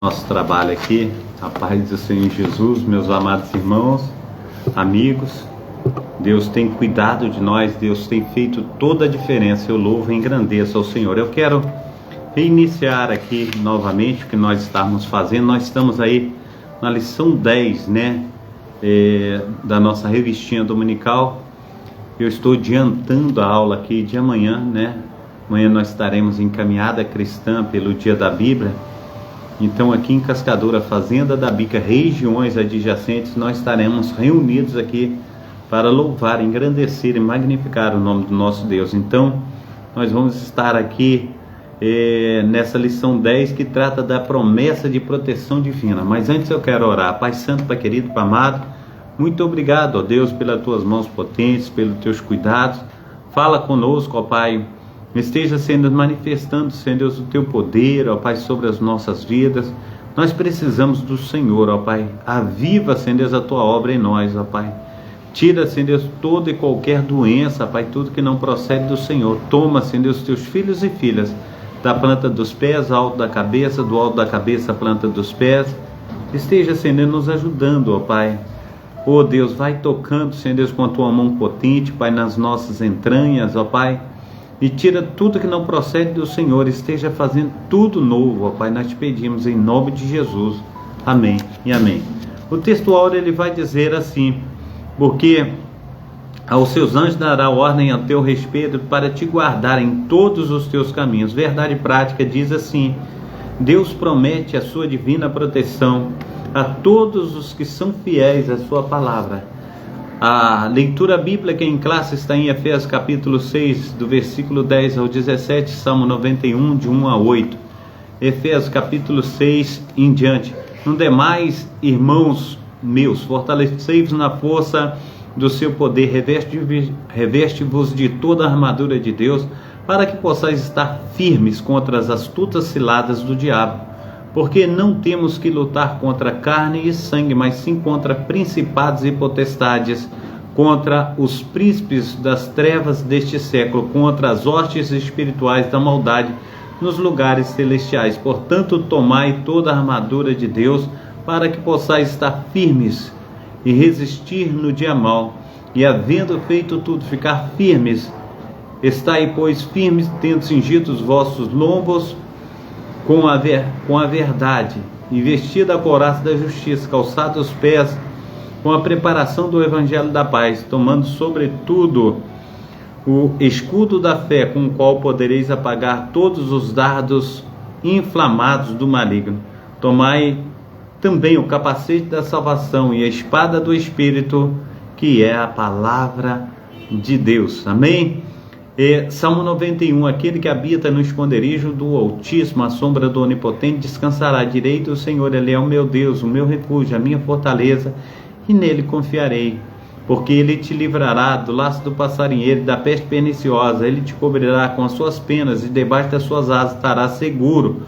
Nosso trabalho aqui, a paz do Senhor Jesus, meus amados irmãos, amigos. Deus tem cuidado de nós, Deus tem feito toda a diferença. Eu louvo e engrandeço ao Senhor. Eu quero reiniciar aqui novamente o que nós estávamos fazendo. Nós estamos aí na lição 10, da nossa revistinha dominical. Eu estou adiantando a aula aqui de amanhã, Amanhã nós estaremos em caminhada cristã pelo Dia da Bíblia. Então aqui em Cascadura, Fazenda da Bica, regiões adjacentes, nós estaremos reunidos aqui para louvar, engrandecer e magnificar o nome do nosso Deus. Então nós vamos estar aqui nessa lição 10 que trata da promessa de proteção divina. Mas antes eu quero orar. Pai Santo, Pai querido, Pai amado, muito obrigado, ó Deus, pelas tuas mãos potentes, pelos teus cuidados. Fala conosco, ó Pai. Esteja sendo manifestando, Senhor Deus, o teu poder, ó Pai, sobre as nossas vidas. Nós precisamos do Senhor, ó Pai. Aviva, Senhor Deus, a tua obra em nós, ó Pai. Tira, Senhor Deus, toda e qualquer doença, Pai, tudo que não procede do Senhor. Toma, Senhor Deus, teus filhos e filhas, da planta dos pés, alto da cabeça, do alto da cabeça, planta dos pés. Esteja, Senhor, nos ajudando, ó Pai. Ó Deus, vai tocando, Senhor Deus, com a tua mão potente, Pai, nas nossas entranhas, ó Pai. E tira tudo que não procede do Senhor. Esteja fazendo tudo novo, ó Pai. Nós te pedimos em nome de Jesus. Amém e amém. O texto áureo ele vai dizer assim: porque aos seus anjos dará ordem a teu respeito para te guardar em todos os teus caminhos. Verdade prática diz assim: Deus promete a sua divina proteção a todos os que são fiéis à sua palavra. A leitura bíblica em classe está em Efésios capítulo 6, do versículo 10 ao 17, Salmo 91, de 1 a 8. Efésios capítulo 6 em diante. No demais, irmãos meus, fortalecei-vos na força do seu poder, reveste-vos de toda a armadura de Deus, para que possais estar firmes contra as astutas ciladas do diabo. Porque não temos que lutar contra carne e sangue, mas sim contra principados e potestades, contra os príncipes das trevas deste século, contra as hostes espirituais da maldade nos lugares celestiais. Portanto, tomai toda a armadura de Deus, para que possais estar firmes e resistir no dia mau, e havendo feito tudo, ficar firmes. Estai, pois, firmes, tendo cingido os vossos lombos com a verdade, e vestida a couraça da justiça, calçado os pés com a preparação do evangelho da paz, tomando sobretudo o escudo da fé, com o qual podereis apagar todos os dardos inflamados do maligno. Tomai também o capacete da salvação e a espada do Espírito, que é a palavra de Deus. Amém? Salmo 91, aquele que habita no esconderijo do Altíssimo, à sombra do Onipotente, descansará à direita do Senhor. Ele é o meu Deus, o meu refúgio, a minha fortaleza, e nele confiarei. Porque ele te livrará do laço do passarinheiro e da peste perniciosa. Ele te cobrirá com as suas penas, e debaixo das suas asas estarás seguro.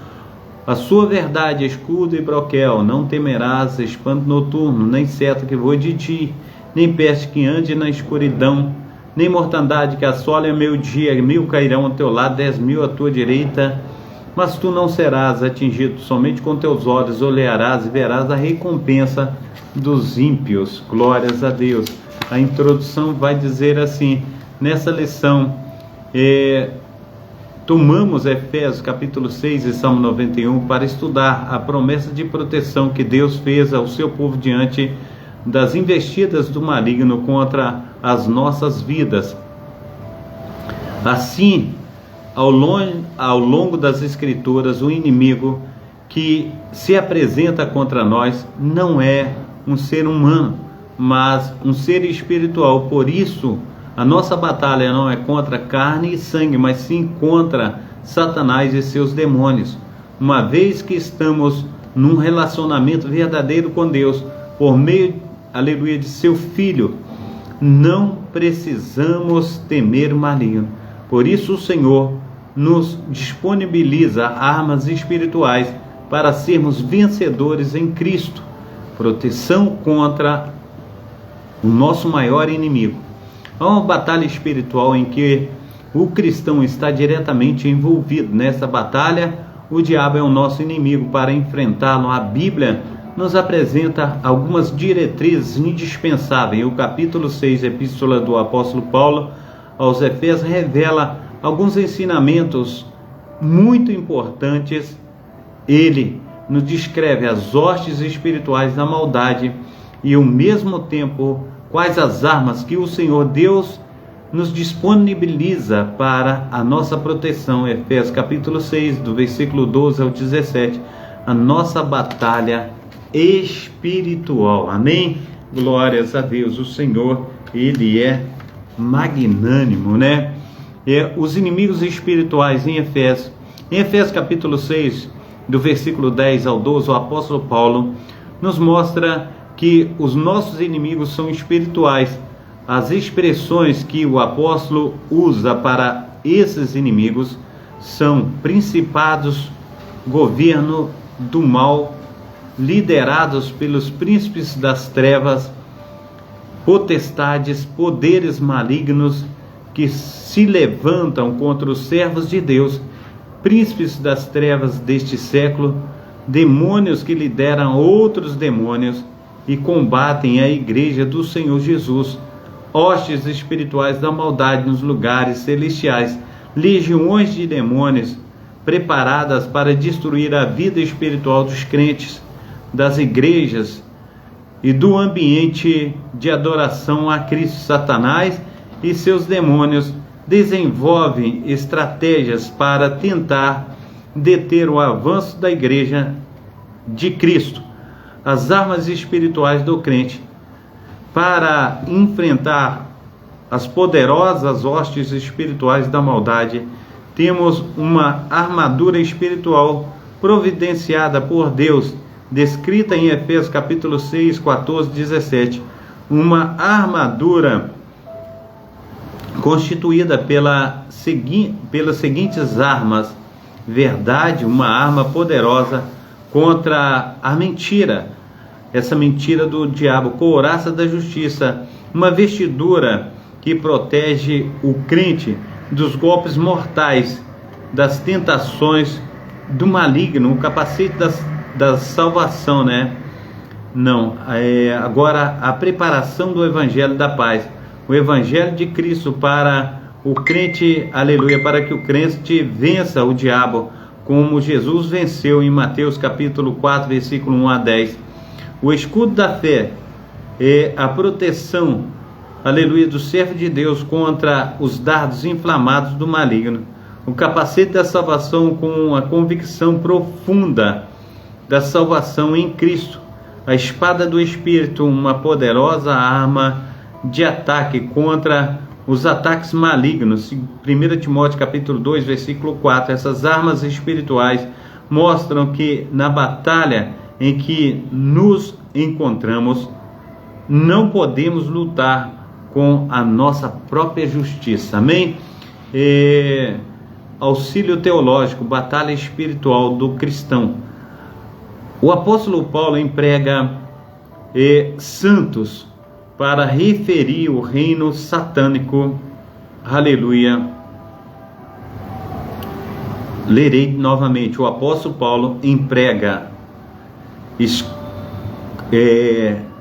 A sua verdade, escudo e broquel. Não temerás espanto noturno, nem seta que voe de ti, nem peste que ande na escuridão, nem mortandade que assole a meio-dia. 1000 cairão ao teu lado, 10.000 à tua direita, mas tu não serás atingido. Somente com teus olhos olharás e verás a recompensa dos ímpios. Glórias a Deus. A introdução vai dizer assim, nessa lição, tomamos Efésios capítulo 6 e Salmo 91 para estudar a promessa de proteção que Deus fez ao seu povo diante das investidas do maligno contra as nossas vidas. Assim, ao longo das Escrituras, o inimigo que se apresenta contra nós não é um ser humano, mas um ser espiritual. Por isso, a nossa batalha não é contra carne e sangue, mas sim contra Satanás e seus demônios. Uma vez que estamos num relacionamento verdadeiro com Deus, por meio, aleluia, de seu Filho, não precisamos temer o maligno. Por isso o Senhor nos disponibiliza armas espirituais para sermos vencedores em Cristo. Proteção contra o nosso maior inimigo. Há uma batalha espiritual em que o cristão está diretamente envolvido. Nessa batalha, o diabo é o nosso inimigo. Para enfrentá-lo, a Bíblia nos apresenta algumas diretrizes indispensáveis. O capítulo 6, Epístola do Apóstolo Paulo aos Efésios, revela alguns ensinamentos muito importantes. Ele nos descreve as hostes espirituais da maldade e, ao mesmo tempo, quais as armas que o Senhor Deus nos disponibiliza para a nossa proteção. Efésios capítulo 6, do versículo 12 ao 17, a nossa batalha espiritual. Amém? Glórias a Deus. O Senhor, Ele é magnânimo, né? Os inimigos espirituais em Efésios capítulo 6, do versículo 10 ao 12, o apóstolo Paulo nos mostra que os nossos inimigos são espirituais. As expressões que o apóstolo usa para esses inimigos são principados, governo do mal, liderados pelos príncipes das trevas, potestades, poderes malignos que se levantam contra os servos de Deus, príncipes das trevas deste século, demônios que lideram outros demônios e combatem a igreja do Senhor Jesus, hostes espirituais da maldade nos lugares celestiais, legiões de demônios preparadas para destruir a vida espiritual dos crentes, das igrejas e do ambiente de adoração a Cristo. Satanás e seus demônios desenvolvem estratégias para tentar deter o avanço da igreja de Cristo. As armas espirituais do crente para enfrentar as poderosas hostes espirituais da maldade, temos uma armadura espiritual providenciada por Deus, descrita em Efésios capítulo 6, 14, 17. Uma armadura constituída pelas seguintes armas: verdade, uma arma poderosa contra a mentira, essa mentira do diabo; couraça da justiça, uma vestidura que protege o crente dos golpes mortais, das tentações do maligno; o capacete da salvação, né? Agora a preparação do evangelho da paz, o evangelho de Cristo para o crente, aleluia, para que o crente vença o diabo, como Jesus venceu em Mateus capítulo 4, versículo 1 a 10. O escudo da fé é a proteção, aleluia, do servo de Deus contra os dardos inflamados do maligno. O capacete da salvação, com a convicção profunda da salvação em Cristo. A espada do Espírito, uma poderosa arma de ataque contra os ataques malignos. 1 Timóteo capítulo 2, versículo 4. Essas armas espirituais mostram que na batalha em que nos encontramos, não podemos lutar com a nossa própria justiça. Amém? Auxílio teológico, batalha espiritual do cristão. O apóstolo Paulo emprega santos para referir o reino satânico. Aleluia. Lerei novamente. O apóstolo Paulo emprega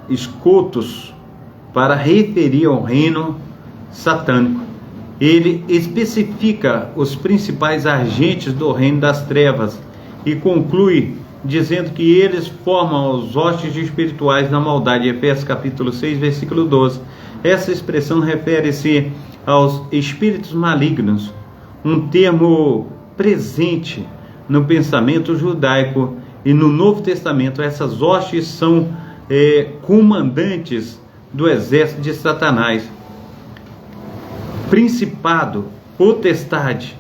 escudos para referir ao reino satânico. Ele especifica os principais agentes do reino das trevas e conclui dizendo que eles formam os hostes espirituais da maldade. Efésios capítulo 6, versículo 12. Essa expressão refere-se aos espíritos malignos, um termo presente no pensamento judaico e no Novo Testamento. Essas hostes são comandantes do exército de Satanás, principado, potestade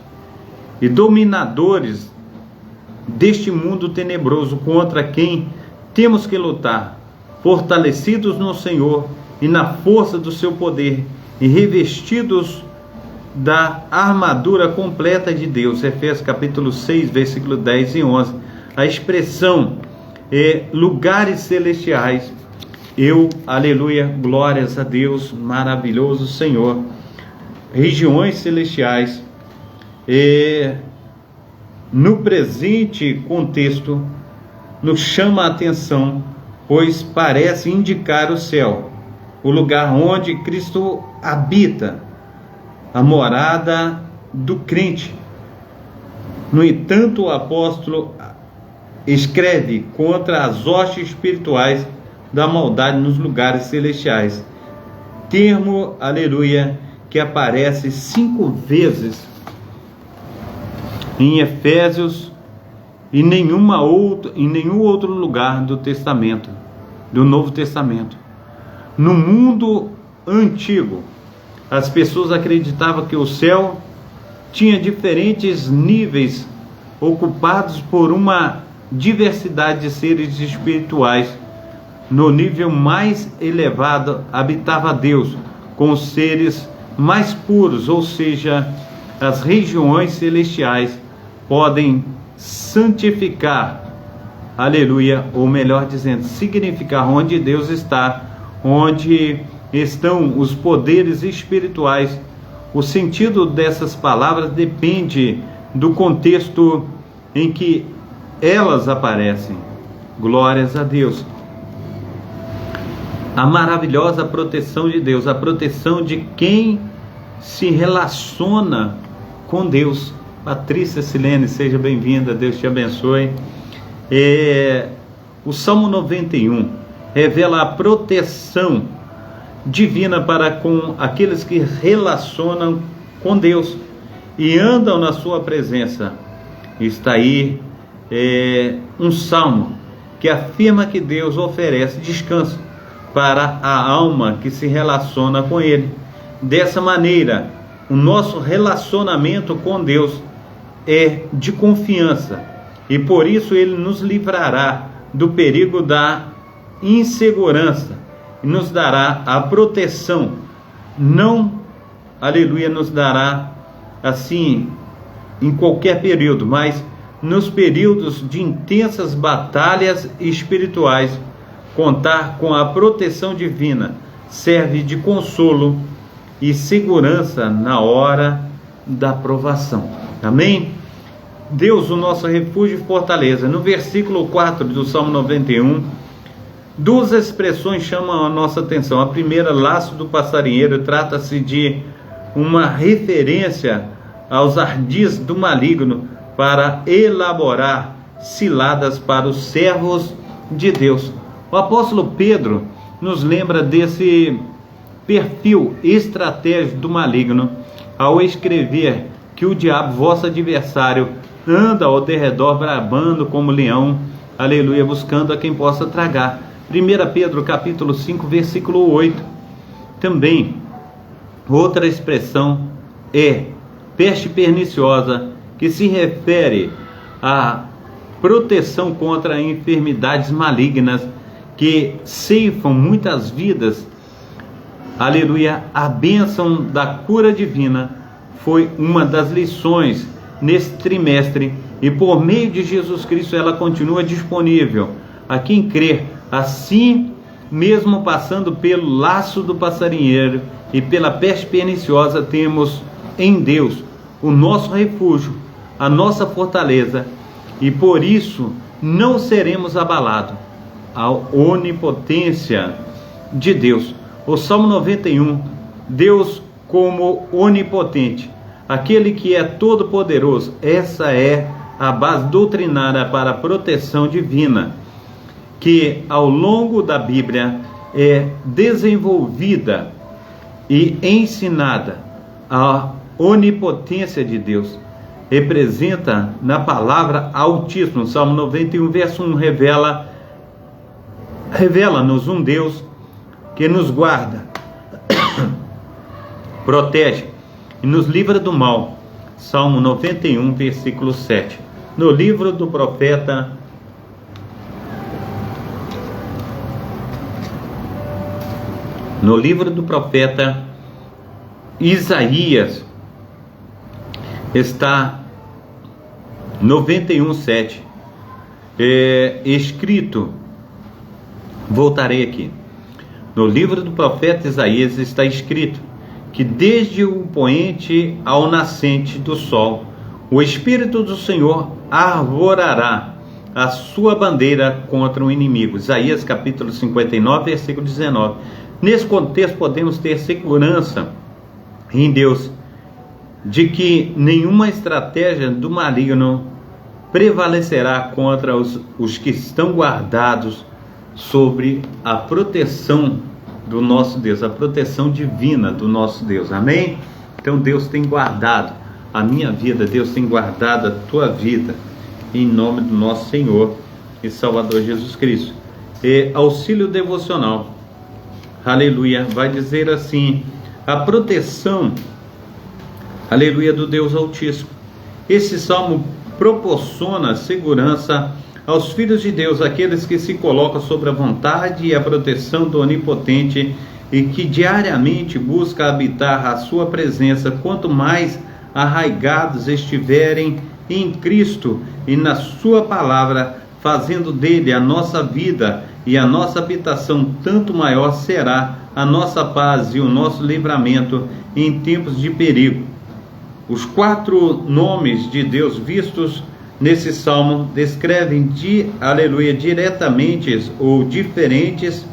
e dominadores deste mundo tenebroso, contra quem temos que lutar, fortalecidos no Senhor e na força do seu poder e revestidos da armadura completa de Deus. Efésios capítulo 6, versículo 10 e 11. A expressão lugares celestiais. Aleluia, glórias a Deus, maravilhoso Senhor. Regiões celestiais. no presente contexto, nos chama a atenção, pois parece indicar o céu, o lugar onde Cristo habita, a morada do crente. No entanto, o apóstolo escreve contra as hostes espirituais da maldade nos lugares celestiais. Termo, aleluia, que aparece 5 vezes em Efésios e em nenhum outro lugar do Testamento, do Novo Testamento. No mundo antigo, as pessoas acreditavam que o céu tinha diferentes níveis ocupados por uma diversidade de seres espirituais. No nível mais elevado habitava Deus, com os seres mais puros, ou seja, as regiões celestiais podem santificar, aleluia, ou melhor dizendo, significar onde Deus está, onde estão os poderes espirituais. O sentido dessas palavras depende do contexto em que elas aparecem. Glórias a Deus. A maravilhosa proteção de Deus, a proteção de quem se relaciona com Deus. Patrícia Silene, seja bem-vinda, Deus te abençoe. O Salmo 91 revela a proteção divina para com aqueles que relacionam com Deus e andam na sua presença. Está aí um salmo que afirma que Deus oferece descanso para a alma que se relaciona com Ele. Dessa maneira, o nosso relacionamento com Deus é de confiança, e por isso Ele nos livrará do perigo da insegurança e nos dará a proteção. Não, aleluia, nos dará assim em qualquer período, mas nos períodos de intensas batalhas espirituais. Contar com a proteção divina serve de consolo e segurança na hora da provação. Amém? Deus, o nosso refúgio e fortaleza. No versículo 4 do Salmo 91, 2 expressões chamam a nossa atenção. A primeira, laço do passarinheiro, trata-se de uma referência aos ardis do maligno para elaborar ciladas para os servos de Deus. O apóstolo Pedro nos lembra desse perfil estratégico do maligno ao escrever que o diabo, vosso adversário, anda ao derredor bramando como leão, aleluia, buscando a quem possa tragar. 1 Pedro capítulo 5, versículo 8. Também, outra expressão é peste perniciosa, que se refere à proteção contra enfermidades malignas que ceifam muitas vidas. Aleluia, a bênção da cura divina foi uma das lições nesse trimestre, e por meio de Jesus Cristo ela continua disponível a quem crer. Assim, mesmo passando pelo laço do passarinheiro e pela peste perniciosa, temos em Deus o nosso refúgio, a nossa fortaleza, e por isso não seremos abalados. A onipotência de Deus. O Salmo 91, Deus como onipotente, aquele que é todo poderoso. Essa é a base doutrinária para a proteção divina, que ao longo da Bíblia é desenvolvida e ensinada. A onipotência de Deus representa na palavra Altíssimo. Salmo 91, verso 1, revela-nos um Deus que nos guarda, protege e nos livra do mal. Salmo 91, versículo 7. No livro do profeta Isaías está 91, 7, escrito, voltarei aqui, no livro do profeta Isaías está escrito que desde o poente ao nascente do sol, o Espírito do Senhor arvorará a sua bandeira contra o inimigo. Isaías capítulo 59, versículo 19. Nesse contexto podemos ter segurança em Deus de que nenhuma estratégia do maligno prevalecerá contra os que estão guardados sobre a proteção do nosso Deus, a proteção divina do nosso Deus. Amém? Então Deus tem guardado a minha vida, Deus tem guardado a tua vida, em nome do nosso Senhor e Salvador Jesus Cristo. Auxílio devocional, aleluia, vai dizer assim: a proteção, aleluia, do Deus Altíssimo. Esse salmo proporciona segurança aos filhos de Deus, aqueles que se colocam sob a vontade e a proteção do Onipotente e que diariamente busca habitar a sua presença. Quanto mais arraigados estiverem em Cristo e na sua palavra, fazendo dele a nossa vida e a nossa habitação, tanto maior será a nossa paz e o nosso livramento em tempos de perigo. Os 4 nomes de Deus vistos nesse salmo descrevem aleluia, diretamente ou diferentes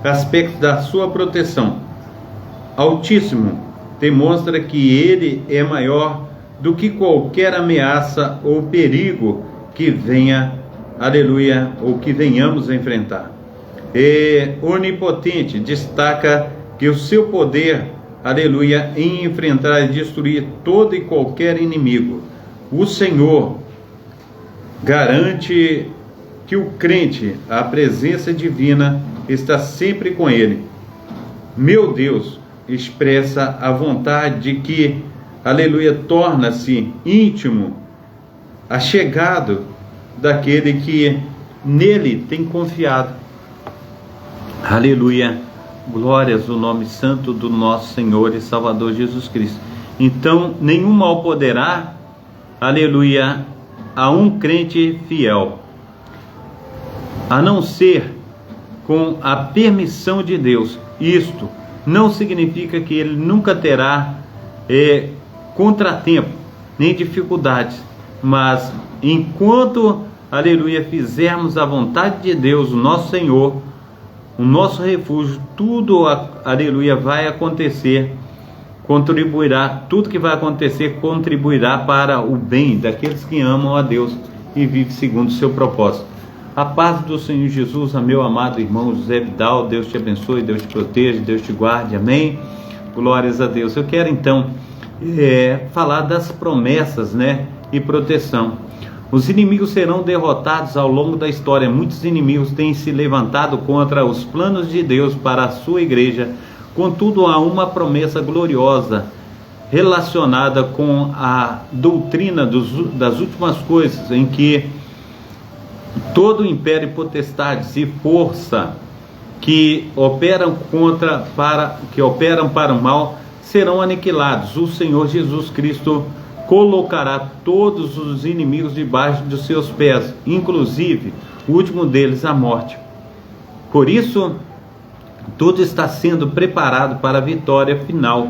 aspectos da sua proteção. Altíssimo demonstra que ele é maior do que qualquer ameaça ou perigo que venha, aleluia, ou que venhamos a enfrentar. Onipotente destaca que o seu poder, aleluia, em enfrentar e destruir todo e qualquer inimigo. O Senhor garante que o crente, a presença divina, está sempre com ele. Meu Deus expressa a vontade de que, aleluia, torna-se íntimo, achegado daquele que nele tem confiado. Aleluia, glórias ao nome santo do nosso Senhor e Salvador Jesus Cristo. Então, nenhum mal poderá, aleluia, a um crente fiel, a não ser com a permissão de Deus. Isto não significa que ele nunca terá contratempo, nem dificuldades, mas enquanto, aleluia, fizermos a vontade de Deus, o nosso Senhor, o nosso refúgio, tudo, aleluia, vai acontecer, contribuirá, tudo que vai acontecer contribuirá para o bem daqueles que amam a Deus e vivem segundo o seu propósito. A paz do Senhor Jesus, meu amado irmão José Vidal, Deus te abençoe, Deus te proteja, Deus te guarde, amém? Glórias a Deus. Eu quero então falar das promessas, e proteção. Os inimigos serão derrotados ao longo da história. Muitos inimigos têm se levantado contra os planos de Deus para a sua igreja. Contudo, há uma promessa gloriosa relacionada com a doutrina das últimas coisas, em que todo império, potestades e força que operam para o mal serão aniquilados. O Senhor Jesus Cristo colocará todos os inimigos debaixo dos seus pés, inclusive o último deles, a morte. Por isso, tudo está sendo preparado para a vitória final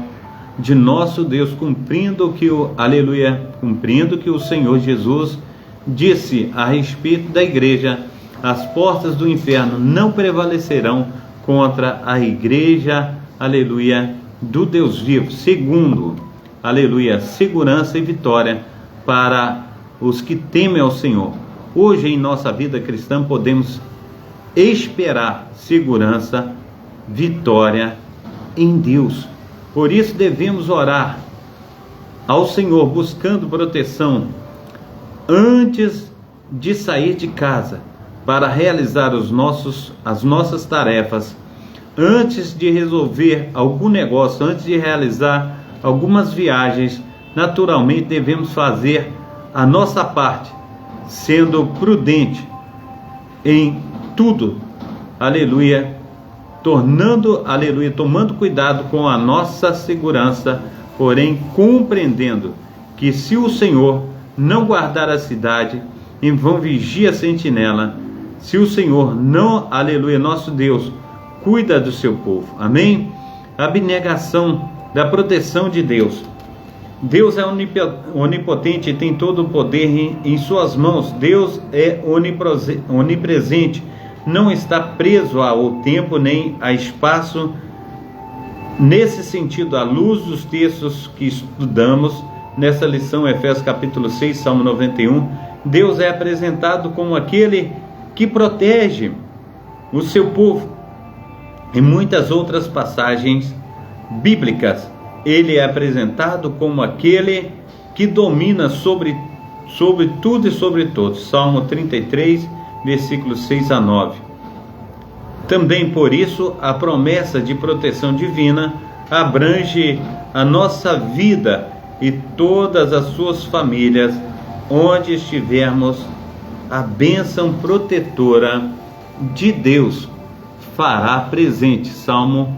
de nosso Deus, cumprindo que o Senhor Jesus disse a respeito da igreja: as portas do inferno não prevalecerão contra a igreja, aleluia, do Deus vivo. Segundo, aleluia, segurança e vitória para os que temem ao Senhor. Hoje em nossa vida cristã podemos esperar segurança, vitória em Deus. Por isso devemos orar ao Senhor buscando proteção antes de sair de casa para realizar as nossas tarefas, antes de resolver algum negócio, antes de realizar algumas viagens. Naturalmente devemos fazer a nossa parte, sendo prudente em tudo, aleluia, tomando cuidado com a nossa segurança, porém compreendendo que se o Senhor não guardar a cidade, em vão vigia a sentinela. Se o Senhor não, aleluia, nosso Deus, cuida do seu povo, amém? Abnegação da proteção de Deus. Deus é onipotente e tem todo o poder em suas mãos. Deus é onipresente, não está preso ao tempo nem a espaço. Nesse sentido, à luz dos textos que estudamos nessa lição, Efésios capítulo 6, Salmo 91, Deus é apresentado como aquele que protege o seu povo. Em muitas outras passagens bíblicas, ele é apresentado como aquele que domina sobre tudo e sobre todos. Salmo 33, versículos 6 a 9. Também por isso, a promessa de proteção divina abrange a nossa vida e todas as suas famílias, onde estivermos. A bênção protetora de Deus fará presente. Salmo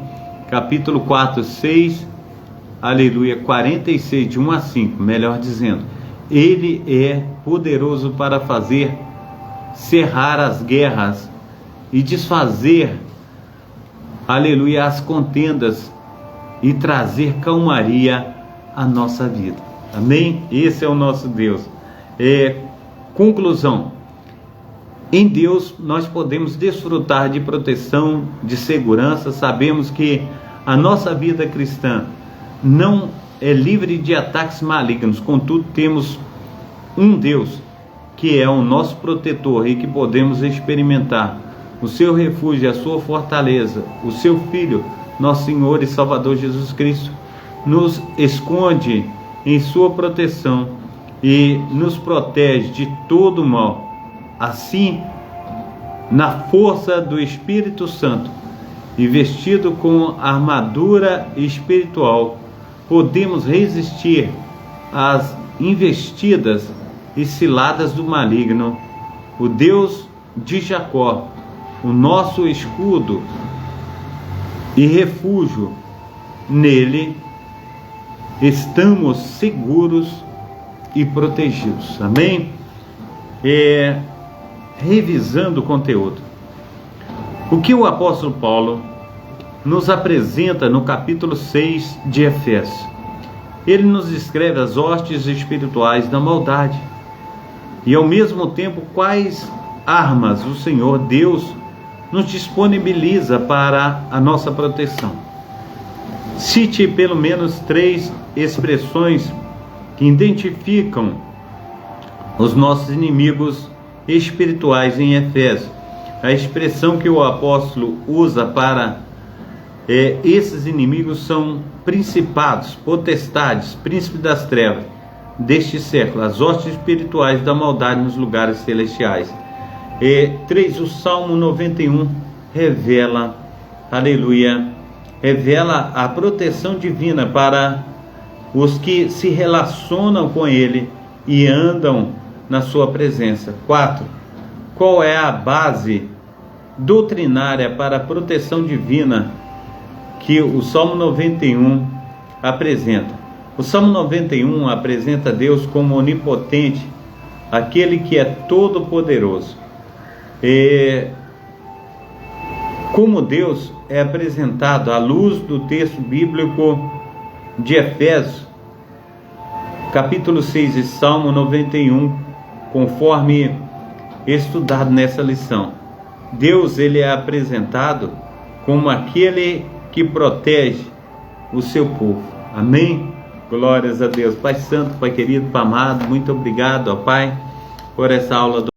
capítulo 4, 6, aleluia, 46, de 1 a 5, melhor dizendo. Ele é poderoso para fazer cerrar as guerras e desfazer, aleluia, as contendas e trazer calmaria à nossa vida. Amém? Esse é o nosso Deus. Conclusão: em Deus nós podemos desfrutar de proteção, de segurança. Sabemos que a nossa vida cristã não é livre de ataques malignos, contudo temos um Deus que é o nosso protetor e que podemos experimentar o seu refúgio, a sua fortaleza. O seu Filho, nosso Senhor e Salvador Jesus Cristo, nos esconde em sua proteção e nos protege de todo mal. Assim, na força do Espírito Santo e vestido com a armadura espiritual, podemos resistir às investidas e ciladas do maligno. O Deus de Jacó, o nosso escudo e refúgio, nele estamos seguros e protegidos. Amém? Revisando o conteúdo, o que o apóstolo Paulo nos apresenta no capítulo 6 de Efésios? Ele nos descreve as hostes espirituais da maldade e ao mesmo tempo quais armas o Senhor Deus nos disponibiliza para a nossa proteção. Cite pelo menos 3 expressões que identificam os nossos inimigos espirituais em Efésios. A expressão que o apóstolo usa para esses inimigos são principados, potestades, príncipes das trevas deste século, as hostes espirituais da maldade nos lugares celestiais. 3. O Salmo 91 revela, aleluia, revela a proteção divina para os que se relacionam com ele e andam na sua presença. 4. Qual é a base doutrinária para a proteção divina que o Salmo 91 apresenta? O Salmo 91 apresenta Deus como onipotente, aquele que é todo poderoso. Como Deus é apresentado à luz do texto bíblico de Efésios, capítulo 6 e Salmo 91, conforme estudado nessa lição. Deus, ele é apresentado como aquele que protege o seu povo. Amém? Glórias a Deus. Pai Santo, Pai querido, Pai amado, muito obrigado, ó Pai, por essa aula